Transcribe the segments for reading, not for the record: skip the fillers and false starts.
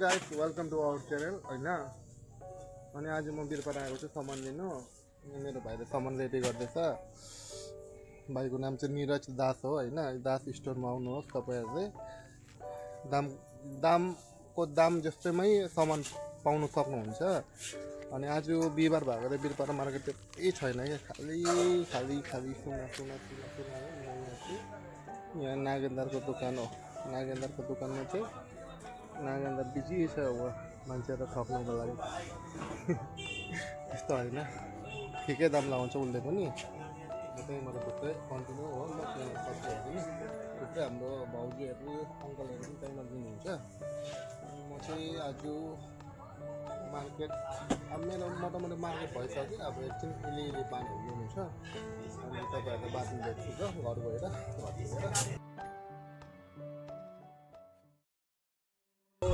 Guys welcome to our channel होइन। अनि आज म बिरपाडा आएको छु सामान लिनु। मेरो भाइले सामान रेडी गर्दैछ। भाइको नाम चाहिँ निरज दास हो होइन। दास स्टोरमा आउनुहोस्, तपाईँहरूले दाम जस्तैमै सामान पाउनु सक्नुहुन्छ। अनि आज बिहिबार भएकोले बिरपाडा मार्केट त्यति छैन क्या, खाली सुना यहाँ नागेन्द्रको दोकान हो। नागेन्द्रको दोकानमा चाहिँ नागेन्द्र बिजी छ अब मान्छेहरू ठग्नुको लागि। त्यस्तो होइन, ठिकै दाम लगाउँछ उसले पनि। त्यही मेरो थुप्रै कन्टिन्यू हो। म त्यहाँ सब्जीहरू पनि थुप्रै हाम्रो भाउजूहरू अङ्कलहरू पनि त्यहीँ लिनुहुन्छ। म चाहिँ आज मार्केट अब मेरो मोटामोटी मार्केट भइसक्यो। अब एकछिन अलिअलि पानीहरू लिनु छ। अनि तपाईँहरूले बाँच्नु भेट्छु त घर गएर।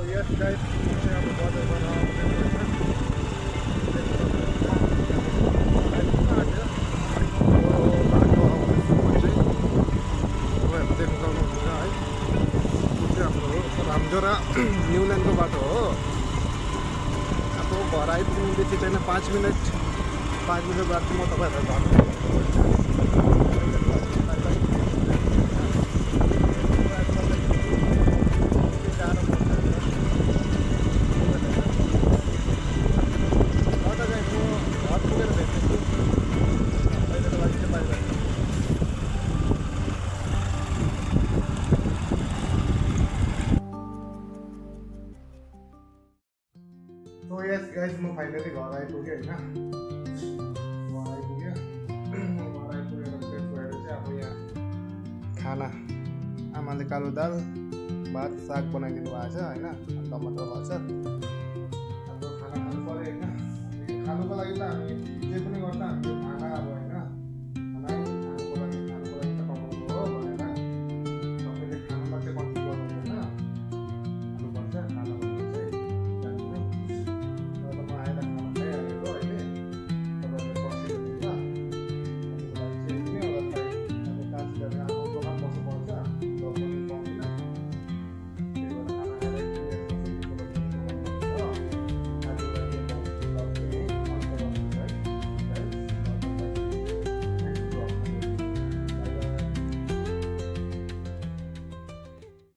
यस गाइस, म चाहिँ अब बजारबाट बाटो आउँदैछु चाहिँ तपाईँहरू देख्न सक्नुहुन्छ है। यो चाहिँ हाम्रो रामझोरा न्युल्यान्डको बाटो हो। अब घर आइपुग्नु बेसी छैन, 5 मिनट बाद चाहिँ म तपाईँहरूलाई घर यस गाइस, म फाइनली घर आइपुगेँ होइन। घर आइपुगेर फ्रेस भएर चाहिँ अब यहाँ खाना आमाले कालो दाल भात साग बनाइदिनु भएको छ होइन, टमाटर भएको छ।